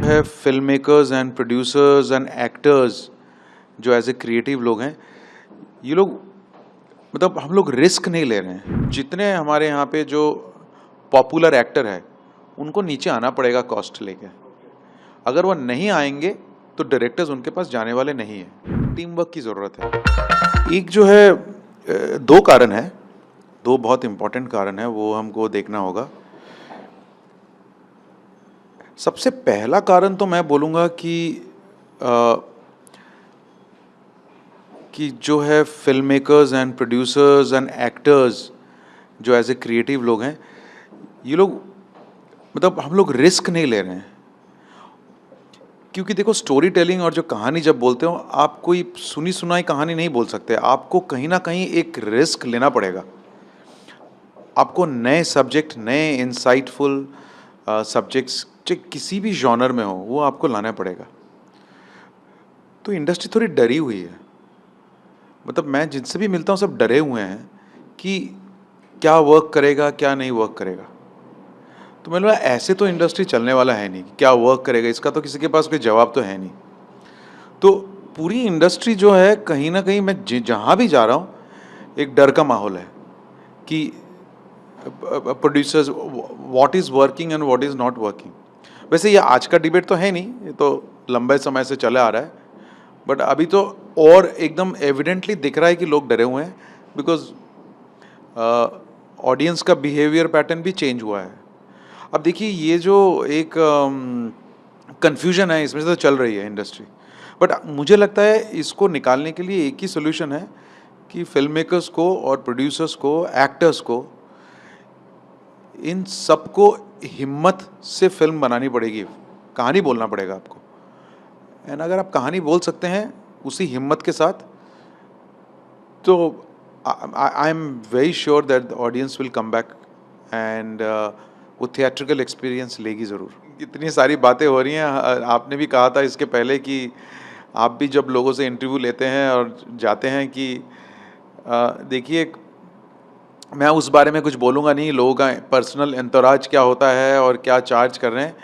है film makers and producers and actors जो as a creative लोग हैं, ये लोग मतलब हम लोग रिस्क नहीं ले रहे हैं। जितने हमारे यहाँ पे जो पॉपुलर एक्टर है उनको नीचे आना पड़ेगा कॉस्ट लेके। अगर वो नहीं आएंगे तो डायरेक्टर्स उनके पास जाने वाले नहीं हैं। टीम वर्क की ज़रूरत है। एक जो है दो कारण है, दो बहुत इम्पोर्टेंट कारण है, वो हमको देखना होगा। सबसे पहला कारण तो मैं बोलूँगा कि जो है film makers and producers and actors जो एज ए क्रिएटिव लोग हैं, ये लोग मतलब हम लोग रिस्क नहीं ले रहे हैं। क्योंकि देखो, स्टोरी टेलिंग और जो कहानी जब बोलते हो, आप कोई सुनी सुनाई कहानी नहीं बोल सकते। आपको कहीं ना कहीं एक रिस्क लेना पड़ेगा। आपको नए सब्जेक्ट, नए इंसाइटफुल सब्जेक्ट्स जो किसी भी जॉनर में हो, वो आपको लाना पड़ेगा। तो इंडस्ट्री थोड़ी डरी हुई है। मतलब मैं जिनसे भी मिलता हूँ सब डरे हुए हैं कि क्या वर्क करेगा, क्या नहीं वर्क करेगा। तो मैंने बोला ऐसे तो इंडस्ट्री चलने वाला है नहीं। क्या वर्क करेगा इसका तो किसी के पास कोई जवाब तो है नहीं। तो पूरी इंडस्ट्री जो है, कहीं ना कहीं मैं जहाँ भी जा रहा हूँ एक डर का माहौल है कि producers what is working and what is not working. वैसे ये आज का डिबेट तो है नहीं, ये तो लंबे समय से चला आ रहा है। बट अभी तो और एकदम एविडेंटली दिख रहा है कि लोग डरे हुए हैं, बिकॉज ऑडियंस का बिहेवियर पैटर्न भी चेंज हुआ है। अब देखिए, ये जो एक कन्फ्यूजन है, इसमें से तो चल रही है इंडस्ट्री। बट मुझे लगता है इसको निकालने के लिए एक ही सोल्यूशन है कि फिल्म मेकर्स को और प्रोड्यूसर्स को, एक्टर्स को, इन सबको हिम्मत से फिल्म बनानी पड़ेगी, कहानी बोलना पड़ेगा आपको। एंड अगर आप कहानी बोल सकते हैं उसी हिम्मत के साथ, तो I am very sure that the audience will come back and वो थिएट्रिकल एक्सपीरियंस लेगी ज़रूर। इतनी सारी बातें हो रही हैं। आपने भी कहा था इसके पहले कि आप भी जब लोगों से इंटरव्यू लेते हैं और जाते हैं कि देखिए, मैं उस बारे में कुछ बोलूँगा नहीं, लोगों का पर्सनल एंतोराज क्या होता है और क्या चार्ज कर रहे हैं।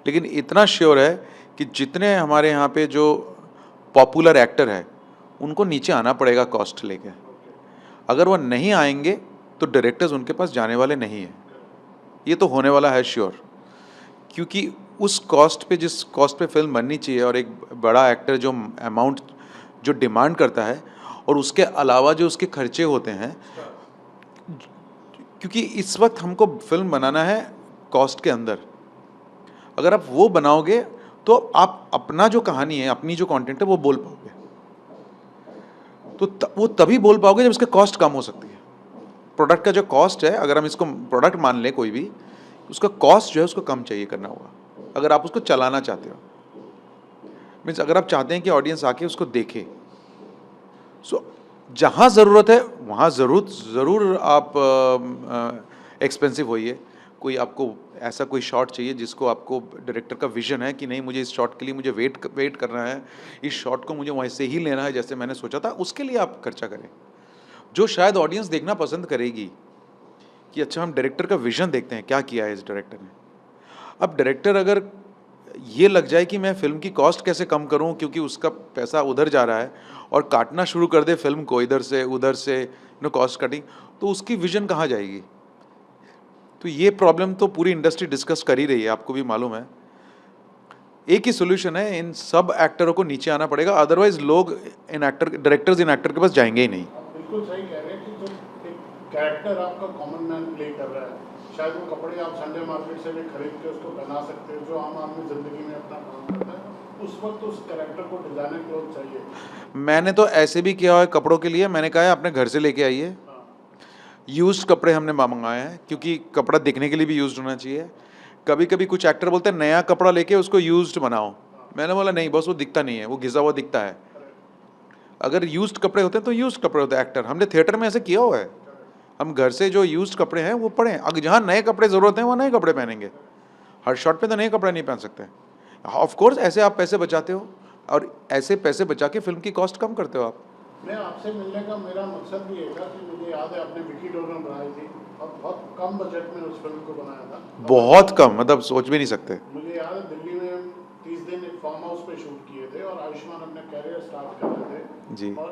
लेकिन इतना श्योर है कि जितने हमारे यहाँ पे जो पॉपुलर एक्टर है उनको नीचे आना पड़ेगा कॉस्ट लेके। अगर वो नहीं आएंगे तो डायरेक्टर्स उनके पास जाने वाले नहीं हैं। ये तो होने वाला है श्योर। क्योंकि उस कॉस्ट पे, जिस कॉस्ट पे फिल्म बननी चाहिए, और एक बड़ा एक्टर जो अमाउंट जो डिमांड करता है, और उसके अलावा जो उसके खर्चे होते हैं, क्योंकि इस वक्त हमको फिल्म बनाना है कॉस्ट के अंदर। अगर आप वो बनाओगे तो आप अपना जो कहानी है, अपनी जो कंटेंट है, वो बोल पाओगे। तो वो तभी बोल पाओगे जब उसका कॉस्ट कम हो सकती है। प्रोडक्ट का जो कॉस्ट है, अगर हम इसको प्रोडक्ट मान लें कोई भी, उसका कॉस्ट जो है उसको कम चाहिए करना होगा अगर आप उसको चलाना चाहते हो। मीन्स अगर आप चाहते हैं कि ऑडियंस आके उसको देखे, सो जहाँ ज़रूरत है वहाँ ज़रूर आप एक्सपेंसिव होइए। कोई आपको ऐसा कोई शॉट चाहिए जिसको आपको डायरेक्टर का विजन है कि नहीं, मुझे इस शॉट के लिए मुझे वेट करना है, इस शॉट को मुझे वैसे ही लेना है जैसे मैंने सोचा था, उसके लिए आप खर्चा करें। जो शायद ऑडियंस देखना पसंद करेगी कि अच्छा, हम डायरेक्टर का विजन देखते हैं, क्या किया है इस डायरेक्टर ने। अब डायरेक्टर अगर ये लग जाए कि मैं फिल्म की कॉस्ट कैसे कम करूं क्योंकि उसका पैसा उधर जा रहा है, और काटना शुरू कर दे फिल्म को इधर से उधर से, कॉस्ट कटिंग, तो उसकी विजन कहाँ जाएगी। तो ये प्रॉब्लम तो पूरी इंडस्ट्री डिस्कस कर ही रही है, आपको भी मालूम है। एक ही सोल्यूशन है, इन सब एक्टरों को नीचे आना पड़ेगा, अदरवाइज लोग डायरेक्टर्स इन एक्टर के पास जाएंगे ही नहीं। बिल्कुल सही कह रहे हैं कि जो एक कैरेक्टर आपका कॉमन मैन प्ले कर रहा है, शायद वो कपड़े आप संडे मार्केट से भी खरीद के उसको पहना सकते हो, जो आम आदमी जिंदगी में अपना काम करता है, उस वक्त उस कैरेक्टर को डिजाइनर क्लोथ चाहिए। मैंने तो ऐसे भी किया है कपड़ों के लिए। मैंने कहा है अपने घर से लेके आइए, यूज्ड कपड़े हमने मंगाए हैं, क्योंकि कपड़ा दिखने के लिए भी यूज्ड होना चाहिए। कभी कभी कुछ एक्टर बोलते हैं नया कपड़ा लेके उसको यूज्ड बनाओ। मैंने बोला नहीं बस, वो दिखता नहीं है, वो घिसा हुआ दिखता है। अगर यूज्ड कपड़े होते हैं तो यूज्ड कपड़े होते हैं। एक्टर, हमने थिएटर में ऐसे किया हुआ है। हम घर से जो यूज्ड कपड़े हैं वो पढ़ें, अगर जहाँ नए कपड़े ज़रूरत हैं वहाँ नए कपड़े पहनेंगे। हर शॉट पे तो नए कपड़े नहीं पहन सकते। ऑफ कोर्स ऐसे आप पैसे बचाते हो, और ऐसे पैसे बचा के फिल्म की कॉस्ट कम करते हो आप। मैं आपसे मिलने का मेरा मकसद भी ये था कि मुझे याद है आपने विकी डोनर बनाई थी और बहुत कम बजट में उस फिल्म को बनाया था। बहुत कम, मतलब सोच भी नहीं सकते। मुझे याद है दिल्ली में 30 दिन एक फार्म हाउस पे शूट किए थे और आयुष्मान अपने कैरियर स्टार्ट कर रहे थे जी। और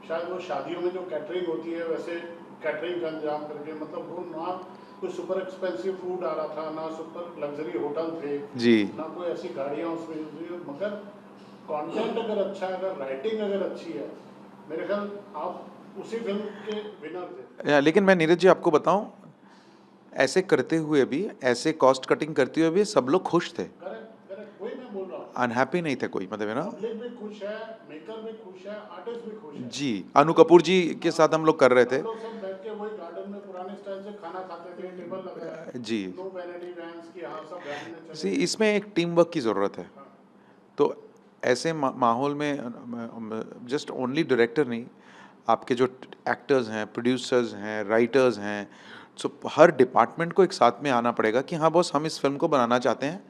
शायद वो शादियों में जो कैटरिंग होती है वैसे कैटरिंग का इंतजाम करके, मतलब वो ना कोई सुपर एक्सपेंसिव फूड आ रहा था, ना सुपर लग्जरी होटल थे, जी। ना कोई ऐसी गाड़ियाँ उसमें यूज हुई, मगर कंटेंट अगर अच्छा है, अगर राइटिंग अगर अच्छी है, मेरे ख्याल आप उसी फिल्म के विनर थे। लेकिन मैं नीरज जी आपको बताऊं, ऐसे करते हुए भी, ऐसे कॉस्ट कटिंग करते हुए भी सब लोग खुश थे, करेक्ट करेक्ट, वही मैं बोल रहा हूँ। अनहैप्पी नहीं थे कोई, मतलब है ना। पब्लिक भी खुश है, मेकर भी खुश है, आर्टिस्ट भी खुश है। जी, अनु कपूर जी के साथ हम लोग कर रहे थे। हम लोग सब बैठ के वही गार्डन में पुराने स्टाइल से खाना खाते थे, टेबल लगा है, जी। नो वैनिटी वैन्स की, हाँ सब रहने सी, चले। इसमें एक टीम वर्क की ज़रूरत है। हाँ, तो ऐसे माहौल में जस्ट ओनली डायरेक्टर नहीं, आपके जो एक्टर्स हैं, प्रोड्यूसर्स हैं, राइटर्स हैं, सो हर डिपार्टमेंट को एक साथ में आना पड़ेगा कि हाँ बॉस, हम इस फिल्म को बनाना चाहते हैं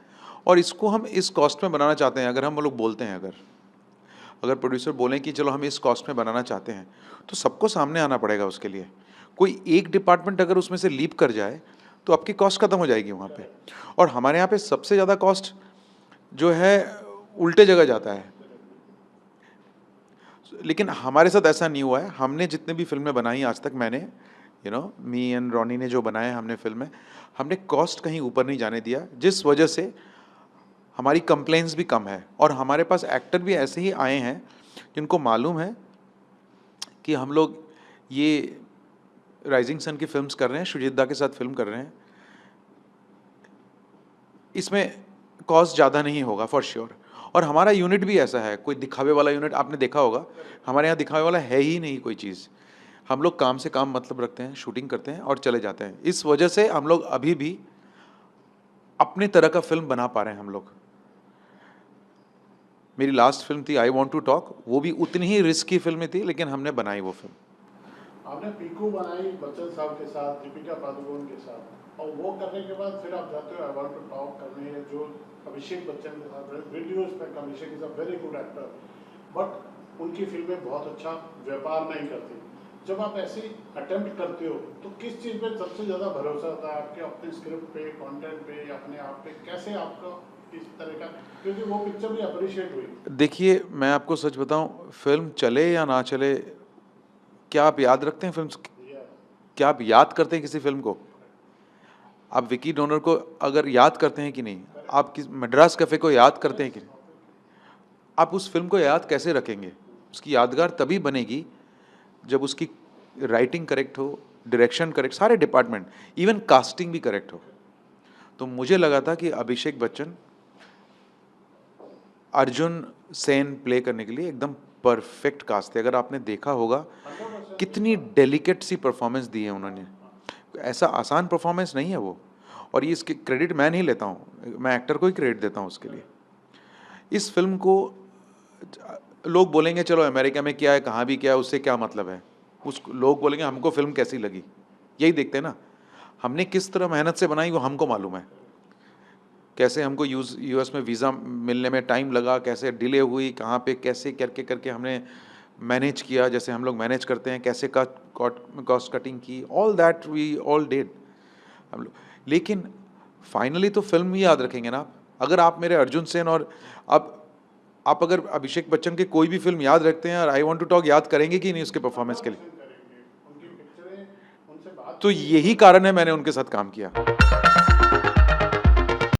और इसको हम इस कॉस्ट में बनाना चाहते हैं। अगर हम लोग बोलते हैं, अगर प्रोड्यूसर बोलें कि चलो हम इस कॉस्ट में बनाना चाहते हैं, तो सबको सामने आना पड़ेगा उसके लिए। कोई एक डिपार्टमेंट अगर उसमें से लीप कर जाए तो आपकी कॉस्ट ख़त्म हो जाएगी वहाँ पे। और हमारे यहाँ पे सबसे ज़्यादा कॉस्ट जो है उल्टे जगह जाता है। लेकिन हमारे साथ ऐसा नहीं हुआ है। हमने जितने भी फिल्में बनाई आज तक, मैंने मी एंड रॉनी ने जो बनाए हमने फिल्में, हमने कॉस्ट कहीं ऊपर नहीं जाने दिया, जिस वजह से हमारी कंप्लेंट्स भी कम है। और हमारे पास एक्टर भी ऐसे ही आए हैं जिनको मालूम है कि हम लोग ये राइजिंग सन की फिल्म्स कर रहे हैं, शुजित दा के साथ फिल्म कर रहे हैं, इसमें कॉस्ट ज़्यादा नहीं होगा फॉर श्योर। और हमारा यूनिट भी ऐसा है, कोई दिखावे वाला यूनिट आपने देखा होगा, हमारे यहाँ दिखावे वाला है ही नहीं कोई चीज़। हम लोग काम से काम मतलब रखते हैं, शूटिंग करते हैं और चले जाते हैं। इस वजह से हम लोग अभी भी अपने तरह का फिल्म बना पा रहे हैं हम लोग। मेरी लास्ट फिल्म थी आई वॉन्ट टू टॉक, वो भी उतनी ही रिस्की फिल्म थी, लेकिन हमने बनाई वो फिल्म। आपने पीकू बनाई बच्चन साहब के साथ, दीपिका पादुकोण के साथ, और वो करने के बाद फिर आप जाते हो आई वांट टू टॉक करने, जो अभिषेक बच्चन के साथ वीडियोस पे। Abhishek is a very good actor, but उनकी फिल्में बहुत अच्छा व्यापार नहीं करती। जब आप ऐसी अटेम्प्ट करते हो तो किस चीज़ पे सबसे ज़्यादा भरोसा होता है आपके? अपने स्क्रिप्ट पे, कंटेंट पे, या अपने आप पे? कैसे आपका इस तरह का, क्योंकि वो पिक्चर भी अप्रिशिएट हुई। देखिए, मैं आपको सच बताऊं, फिल्म चले या ना चले, क्या आप याद रखते हैं फिल्म? या क्या आप याद करते हैं किसी फिल्म को? आप विकी डोनर को अगर याद करते हैं कि नहीं? आप किस मद्रास कैफे को याद करते हैं कि नहीं? आप उस फिल्म को याद कैसे रखेंगे? उसकी यादगार तभी बनेगी जब उसकी राइटिंग करेक्ट हो, डायरेक्शन करेक्ट, सारे डिपार्टमेंट, इवन कास्टिंग भी करेक्ट हो। तो मुझे लगा था कि अभिषेक बच्चन अर्जुन सेन प्ले करने के लिए एकदम परफेक्ट कास्ट थे। अगर आपने देखा होगा कितनी डेलिकेट सी परफॉर्मेंस दी है उन्होंने, ऐसा आसान परफॉर्मेंस नहीं है वो। और ये इसके क्रेडिट मैं नहीं लेता हूँ, मैं एक्टर को ही क्रेडिट देता हूँ उसके लिए। इस फिल्म को लोग बोलेंगे चलो अमेरिका में क्या है, कहाँ भी क्या है, उससे क्या मतलब है। उस लोग बोलेंगे हमको फिल्म कैसी लगी, यही देखते हैं ना। हमने किस तरह मेहनत से बनाई वो हमको मालूम है। कैसे हमको यूएस में वीज़ा मिलने में टाइम लगा, कैसे डिले हुई, कहाँ पे कैसे करके करके हमने मैनेज किया, जैसे हम लोग मैनेज करते हैं, कैसे कॉस्ट कटिंग की, all that we all did हम लोग। लेकिन फाइनली तो फिल्म ही याद रखेंगे ना आप। अगर आप मेरे अर्जुन सेन और आप अगर अभिषेक बच्चन की कोई भी फिल्म याद रखते हैं और आई वॉन्ट टू टॉक याद करेंगे कि नहीं उसके परफॉर्मेंस के लिए? करेंगे उनकी पिक्चरें, उनसे बात। तो यही कारण है मैंने उनके साथ काम किया।